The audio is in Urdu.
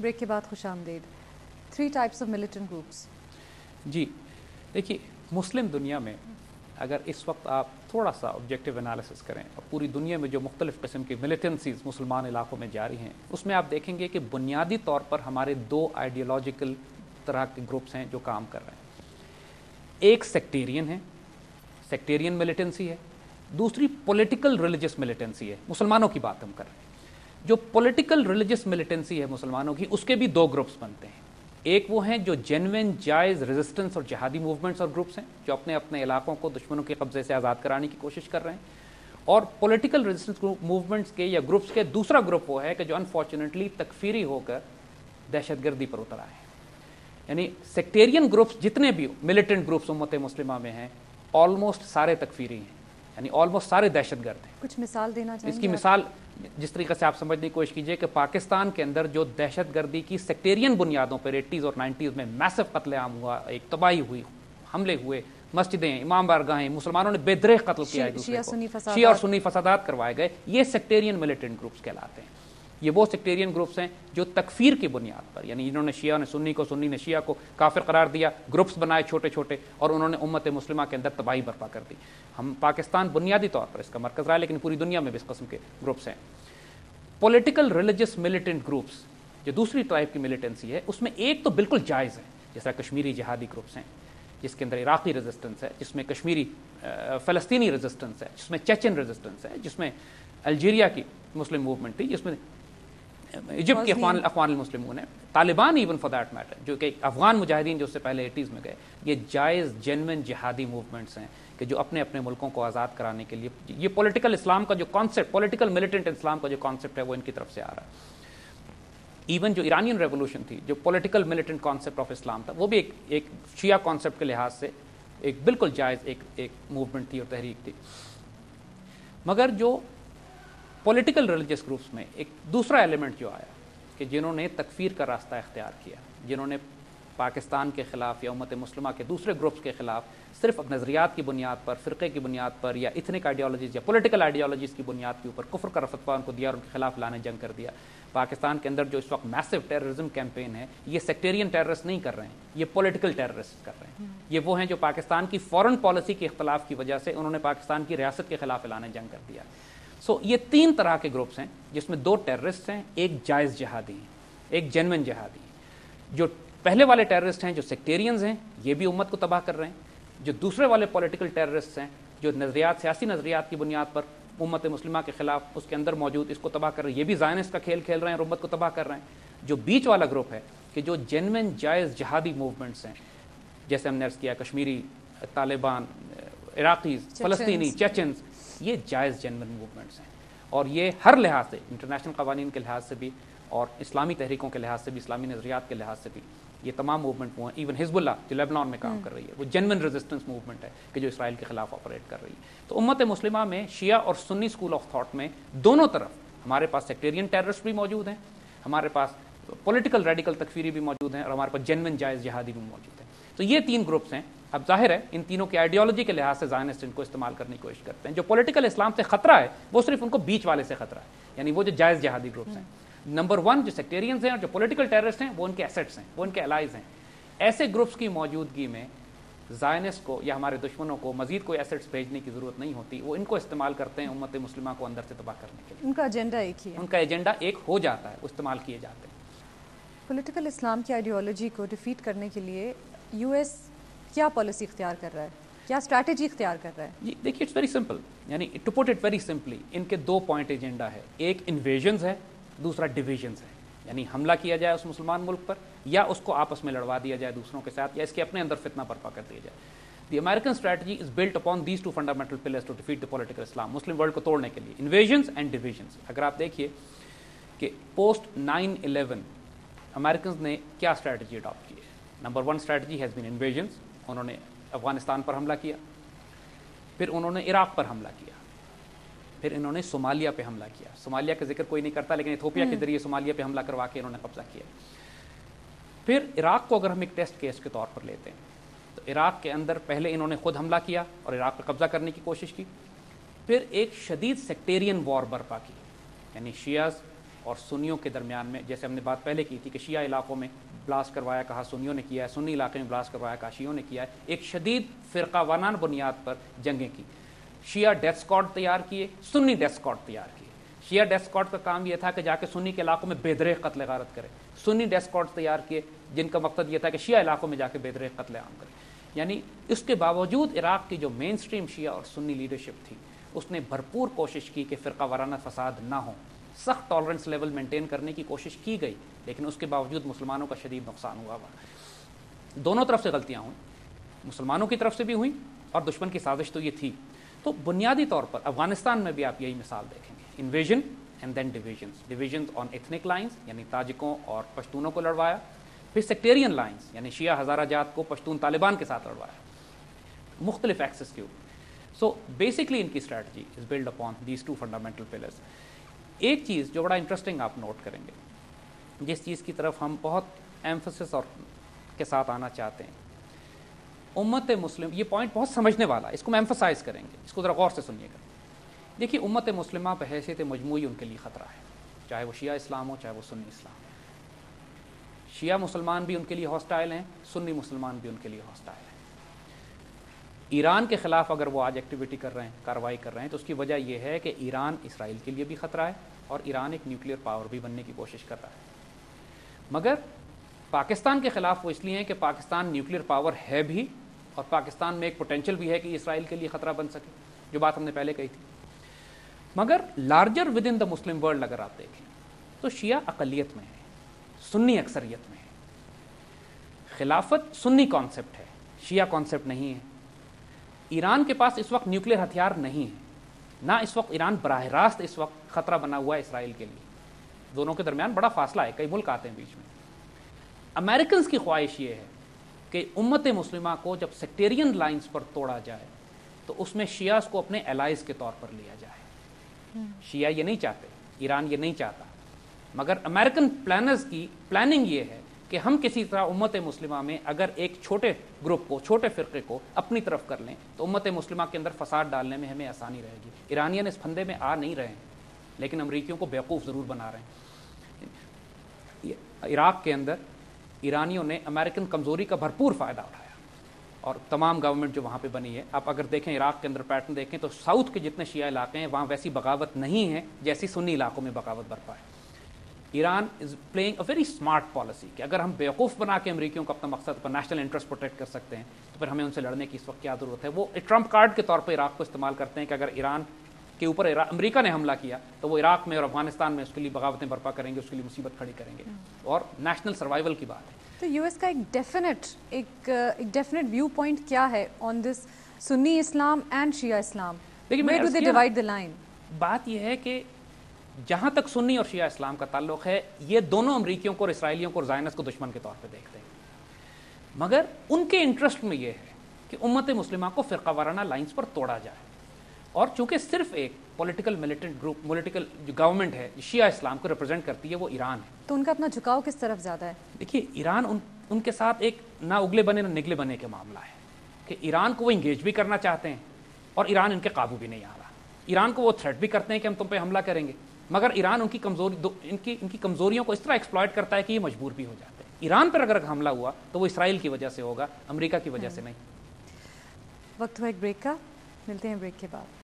بریک کے بعد خوش آمدید. 3 types of militant groups. جی دیکھیے، مسلم دنیا میں اگر اس وقت آپ تھوڑا سا آبجیکٹیو انالیسس کریں اور پوری دنیا میں جو مختلف قسم کی ملیٹنسیز مسلمان علاقوں میں جاری ہیں، اس میں آپ دیکھیں گے کہ بنیادی طور پر ہمارے 2 آئیڈیالوجیکل طرح کے گروپس ہیں جو کام کر رہے ہیں. ایک سیکٹیرین ہے، سیکٹیرین ملیٹنسی ہے. دوسری پولیٹیکل ریلیجس ملیٹنسی ہے. مسلمانوں کی بات ہم کر رہے ہیں. جو پولیٹیکل ریلیجس ملیٹنسی ہے مسلمانوں کی، اس کے بھی 2 گروپس بنتے ہیں. ایک وہ ہیں جو جینوین جائز ریزسٹنس اور جہادی موومنٹس اور گروپس ہیں جو اپنے اپنے علاقوں کو دشمنوں کے قبضے سے آزاد کرانے کی کوشش کر رہے ہیں. اور پولیٹیکل ریزسٹنس موومنٹس کے یا گروپس کے دوسرا گروپ وہ ہے کہ جو انفارچونیٹلی تکفیری ہو کر دہشت گردی پر اتر آئے ہیں. یعنی سیکٹیرین گروپس جتنے بھی ملیٹنٹ گروپس امت مسلمہ میں ہیں، آلموسٹ سارے تکفیری ہیں، یعنی آلموسٹ سارے دہشت گرد ہیں. کچھ مثال دینا چاہیں گے؟ اس کی مثال جس طریقے سے آپ سمجھنے کی کوشش کیجئے کہ پاکستان کے اندر جو دہشت گردی کی سیکٹیرین بنیادوں پر 80s اور 90s میں میسو قتل عام ہوا، ایک تباہی ہوئی، حملے ہوئے، مسجدیں، امام بارگاہیں، مسلمانوں نے بے دریغ قتل کیا ہے دوسرے کو، شیعہ اور سنی فسادات کروائے گئے. یہ سیکٹیرین ملیٹنٹ گروپس کہلاتے ہیں. یہ وہ سیکٹیرین گروپس ہیں جو تکفیر کی بنیاد پر، یعنی انہوں نے شیعہ نے سنی کو، سنی نے شیعہ کو کافر قرار دیا، گروپس بنائے چھوٹے چھوٹے، اور انہوں نے امت مسلمہ کے اندر تباہی برپا کر دی. ہم پاکستان بنیادی طور پر اس کا مرکز رہا ہے، لیکن پوری دنیا میں بھی اس قسم کے گروپس ہیں. پولیٹیکل ریلیجس ملیٹنٹ گروپس جو دوسری ٹائپ کی ملیٹنسی ہے، اس میں ایک تو بالکل جائز ہے، جیسا کشمیری جہادی گروپس ہیں جس کے اندر عراقی ریزسٹنس ہے، جس میں کشمیری فلسطینی ریزسٹنس ہے، جس میں چیچن ریزسٹنس ہے، جس میں الجیریا کی مسلم موومنٹ تھی، جس میں ایجپٹ کے اخوان المسلمون ہیں، Taliban even for that matter جو کہ افغان مجاہدین جو اس سے پہلے 80s میں گئے. یہ جائز جینوین جہادی موومنٹس ہیں کہ جو اپنے اپنے ملکوں کو آزاد کرانے کے لیے، یہ پولیٹیکل اسلام کا جو کانسیپٹ، پولیٹیکل ملیٹنٹ اسلام کا جو کانسیپٹ ہے وہ ان کی طرف سے آ رہا ہے. ایون جو ایرانین ریولوشن تھی، جو پولیٹیکل ملیٹنٹ کانسیپٹ آف اسلام تھا، وہ بھی ایک شیعہ کانسیپٹ کے لحاظ سے ایک بالکل جائز ایک موومنٹ تھی اور تحریک تھی. مگر جو پولیٹیکل ریلیجس گروپس میں ایک دوسرا ایلیمنٹ جو آیا کہ جنہوں نے تکفیر کا راستہ اختیار کیا، جنہوں نے پاکستان کے خلاف یا امت مسلمہ کے دوسرے گروپس کے خلاف صرف نظریات کی بنیاد پر، فرقے کی بنیاد پر، یا ایتھنک آئیڈیالوجیز یا پولیٹیکل آئیڈیالوجیز کی بنیاد کے اوپر کفر کا فتویٰ ان کو دیا اور ان کے خلاف لانے جنگ کر دیا. پاکستان کے اندر جو اس وقت میسو ٹیررزم کیمپین ہے، یہ سیکٹیرین ٹیررسٹ نہیں کر رہے ہیں، یہ پولیٹیکل ٹیررسٹ کر رہے ہیں. یہ وہ ہیں جو پاکستان کی فورن پالیسی کے اختلاف کی وجہ سے انہوں نے پاکستان کی ریاست کے خلاف اعلان جنگ کر دیا. یہ 3 طرح کے گروپس ہیں جس میں 2 ٹیررسٹ ہیں، ایک جائز جہادی ہیں، ایک جینوین جہادی ہیں. جو پہلے والے ٹیررسٹ ہیں جو سیکٹیرینز ہیں، یہ بھی امت کو تباہ کر رہے ہیں. جو دوسرے والے پولیٹیکل ٹیررسٹ ہیں جو نظریات، سیاسی نظریات کی بنیاد پر امت مسلمہ کے خلاف اس کے اندر موجود اس کو تباہ کر رہے ہیں، یہ بھی زائنسٹ کا کھیل کھیل رہے ہیں اور امت کو تباہ کر رہے ہیں. جو بیچ والا گروپ ہے کہ جو جینوین جائز جہادی موومنٹس ہیں، جیسے ہم نے عرض کیا کشمیری، طالبان، عراقیز، فلسطینی، چیچنز، یہ جائز جینوین موومنٹس ہیں. اور یہ ہر لحاظ سے، انٹرنیشنل قوانین کے لحاظ سے بھی اور اسلامی تحریکوں کے لحاظ سے بھی، اسلامی نظریات کے لحاظ سے بھی، یہ تمام موومنٹ وہ ہیں. ایون حزب اللہ جو لیبنان میں کام کر رہی ہے، وہ جینوین ریزسٹنس موومنٹ ہے کہ جو اسرائیل کے خلاف آپریٹ کر رہی ہے. تو امت مسلمہ میں شیعہ اور سنی اسکول آف تھاٹ میں دونوں طرف ہمارے پاس سیکٹیرین ٹیررسٹ بھی موجود ہیں، ہمارے پاس پولیٹیکل ریڈیکل تکفیری بھی موجود ہیں، اور ہمارے پاس جینوین جائز جہادی بھی موجود ہیں. تو یہ 3 گروپس ہیں. اب ظاہر ہے ان تینوں کی آئیڈیالوجی کے لحاظ سے زائنسٹ ان کو استعمال کرنے کی کوشش کرتے ہیں. جو پولیٹیکل اسلام سے خطرہ ہے وہ صرف ان کو بیچ والے سے خطرہ ہے، یعنی وہ جو جائز جہادی گروپس ہیں. نمبر 1 جو سیکٹیرینز ہیں اور جو پولیٹیکل ٹیررسٹ ہیں وہ ان کے ایسٹس ہیں، وہ ان کے الائز ہیں. ایسے گروپس کی موجودگی میں زائنسٹ کو یا ہمارے دشمنوں کو مزید کوئی ایسٹس بھیجنے کی ضرورت نہیں ہوتی. وہ ان کو استعمال کرتے ہیں امت مسلمہ کو اندر سے تباہ کرنے کے لیے. ان کا ایجنڈا ایک ہی ہے، ان کا ایجنڈا ایک ہو جاتا ہے، وہ استعمال کیے جاتے ہیں. پولیٹیکل اسلام کی آئیڈیالوجی کو ڈیفیٹ کرنے کے لیے یو ایس کیا پالیسی اختیار کر رہا ہے، کیا اسٹریٹجی اختیار کر رہا ہے؟ جی دیکھیے، اٹس ویری سمپل، یعنی to put it very simply, ان کے 2 پوائنٹ ایجنڈا ہے. ایک انویژنز ہے، دوسرا ڈویژنز ہے. یعنی حملہ کیا جائے اس مسلمان ملک پر، یا اس کو آپس میں لڑوا دیا جائے دوسروں کے ساتھ، یا اس کے اپنے اندر فتنہ برپا کر دیا جائے. The American strategy is built upon these 2 fundamental pillars to defeat the political Islam, Muslim world کو توڑنے کے لیے، انویژنز اینڈ ڈویژنز. اگر آپ دیکھیے کہ پوسٹ 9/11 امریکنز نے کیا اسٹریٹجی اڈاپٹ کی ہے. Number 1 strategy has been invasions. انہوں نے افغانستان پر حملہ کیا، پھر انہوں نے عراق پر حملہ کیا، پھر انہوں نے صومالیہ پہ حملہ کیا. صومالیہ کا ذکر کوئی نہیں کرتا، لیکن ایتھوپیا کے ذریعے صومالیہ پہ حملہ کروا کے انہوں نے قبضہ کیا. پھر عراق کو اگر ہم ایک ٹیسٹ کیس کے طور پر لیتے ہیں تو عراق کے اندر پہلے انہوں نے خود حملہ کیا اور عراق پہ قبضہ کرنے کی کوشش کی. پھر ایک شدید سیکٹیرین وار برپا کی، یعنی شیعز اور سنیوں کے درمیان میں، جیسے ہم نے بات پہلے کی تھی کہ شیعہ علاقوں میں بلاسٹ کروایا کہا سنیوں نے کیا ہے، سنی علاقے میں بلاسٹ کروایا کہا شیعوں نے کیا ہے، ایک شدید فرقہ وارانہ بنیاد پر جنگیں کی. شیعہ ڈیتھ اسکواڈ تیار کیے، سنی ڈیتھ اسکواڈ تیار کیے. شیعہ ڈیتھ اسکواڈ کا کام یہ تھا کہ جا کے سنی کے علاقوں میں بے دریغ قتل غارت کرے، سنی ڈیتھ اسکواڈ تیار کیے جن کا مقصد یہ تھا کہ شیعہ علاقوں میں جا کے بے دریغ قتل عام کرے. یعنی اس کے باوجود عراق کی جو مین سٹریم شیعہ اور سنی لیڈرشپ تھی اس نے بھرپور کوشش کی کہ فرقہ وارانہ فساد نہ ہو، سخت ٹالرنس لیول مینٹین کرنے کی کوشش کی گئی، لیکن اس کے باوجود مسلمانوں کا شدید نقصان ہوا. دونوں طرف سے غلطیاں ہوئیں، مسلمانوں کی طرف سے بھی ہوئیں اور دشمن کی سازش تو یہ تھی. تو بنیادی طور پر افغانستان میں بھی آپ یہی مثال دیکھیں گے، invasion and then divisions on ethnic lines, یعنی تاجکوں اور پشتونوں کو لڑوایا، پھر سیکٹیرین لائنز یعنی شیعہ ہزارہ جات کو پشتون طالبان کے ساتھ لڑوایا مختلف ایکسس کے اوپر. سو بیسکلی ان کی strategy is build upon these two fundamental pillars. ایک چیز جو بڑا انٹرسٹنگ آپ نوٹ کریں گے، جس چیز کی طرف ہم بہت ایمفسس اور کے ساتھ آنا چاہتے ہیں، امت مسلم، یہ پوائنٹ بہت سمجھنے والا ہے، اس کو ہم ایمفسائز کریں گے، اس کو ذرا غور سے سنیے گا. دیکھیے امت مسلمہ بحیثیت مجموعی ان کے لیے خطرہ ہے، چاہے وہ شیعہ اسلام ہو چاہے وہ سنی اسلام ہو. شیعہ مسلمان بھی ان کے لیے ہاسٹائل ہیں، سنی مسلمان بھی ان کے لیے ہاسٹائل ہیں. ایران کے خلاف اگر وہ آج ایکٹیویٹی کر رہے ہیں، کارروائی کر رہے ہیں، تو اس کی وجہ یہ ہے کہ ایران اسرائیل کے لیے بھی خطرہ ہے اور ایران ایک نیوکلیئر پاور بھی بننے کی کوشش کر رہا ہے. مگر پاکستان کے خلاف وہ اس لیے ہیں کہ پاکستان نیوکلیئر پاور ہے بھی اور پاکستان میں ایک پوٹینشیل بھی ہے کہ اسرائیل کے لیے خطرہ بن سکے، جو بات ہم نے پہلے کہی تھی. مگر larger with in the Muslim world اگر آپ دیکھیں تو شیعہ اقلیت میں ہے، سنی اکثریت میں ہے. خلافت سنی کانسیپٹ ہے، شیعہ کانسیپٹ نہیں ہے. ایران کے پاس اس وقت نیوکلیئر ہتھیار نہیں ہے، نہ اس وقت ایران براہ راست اس وقت خطرہ بنا ہوا ہے اسرائیل کے لیے. دونوں کے درمیان بڑا فاصلہ ہے، کئی ملک آتے ہیں بیچ میں. امریکنز کی خواہش یہ ہے کہ امت مسلمہ کو جب سیکٹیرین لائنز پر توڑا جائے تو اس میں شیعہ کو اپنے الائز کے طور پر لیا جائے. شیعہ یہ نہیں چاہتے، ایران یہ نہیں چاہتا، مگر امریکن پلانرز کی پلاننگ یہ ہے کہ ہم کسی طرح امت مسلمہ میں اگر ایک چھوٹے گروپ کو، چھوٹے فرقے کو اپنی طرف کر لیں تو امت مسلمہ کے اندر فساد ڈالنے میں ہمیں آسانی رہے گی. ایرانیین اس پھندے میں آ نہیں رہے ہیں لیکن امریکیوں کو بیوقوف ضرور بنا رہے ہیں. عراق کے اندر ایرانیوں نے امریکن کمزوری کا بھرپور فائدہ اٹھایا اور تمام گورنمنٹ جو وہاں پہ بنی ہے، آپ اگر دیکھیں عراق کے اندر پیٹرن دیکھیں تو ساؤتھ کے جتنے شیعہ علاقے ہیں وہاں ویسی بغاوت نہیں ہے جیسی سنی علاقوں میں بغاوت برپا ہے. Iran is playing a very smart policy کہ اگر ہم بیوقوف بنا کے امریکیوں کو اپنا مقصد پر نیشنل انٹرسٹ پروٹیکٹ کر سکتے ہیں تو پھر ہمیں ان سے لڑنے کی اس وقت کیا ضرورت ہے. وہ ایک ٹرمپ کارڈ کے طور پر عراق کو استعمال کرتے ہیں کہ اگر ایران کے اوپر امریکہ نے حملہ کیا تو وہ عراق میں اور افغانستان میں اس کے لیے بغاوتیں برپا کریں گے، اس کے لیے مصیبت کھڑی کریں گے اور نیشنل سروائیول کی بات ہے. تو یو ایس کا ایک ڈیفینیٹ ویو پوائنٹ کیا ہے on this Sunni Islam and Shia Islam? Where do they divide the line؟ بات یہ ہے کہ جہاں تک سنی اور شیعہ اسلام کا تعلق ہے، یہ دونوں امریکیوں کو اور اسرائیلیوں کو اور زائنس کو دشمن کے طور پہ دیکھتے ہیں. مگر ان کے انٹرسٹ میں یہ ہے کہ امت مسلمہ کو فرقہ وارانہ لائنز پر توڑا جائے. اور چونکہ صرف ایک پولیٹیکل ملیٹنٹ گروپ، پولیٹیکل جو گورنمنٹ ہے شیعہ اسلام کو ریپرزینٹ کرتی ہے وہ ایران ہے، تو ان کا اپنا جھکاؤ کس طرف زیادہ ہے؟ دیکھیے ایران ان کے ساتھ ایک نہ اگلے بنے نہ نگلے بنے کے معاملہ ہے کہ ایران کو وہ انگیج بھی کرنا چاہتے ہیں اور ایران ان کے قابو بھی نہیں آ رہا. ایران کو وہ تھریٹ بھی کرتے ہیں کہ ہم تم پہ حملہ کریں گے، مگر ایران ان کی کمزوریوں کو اس طرح ایکسپلائٹ کرتا ہے کہ یہ مجبور بھی ہو جاتے ہیں. ایران پر اگر حملہ ہوا تو وہ اسرائیل کی وجہ سے ہوگا، امریکہ کی وجہ سے نہیں. وقت ہوا ایک بریک کا، ملتے ہیں بریک کے بعد.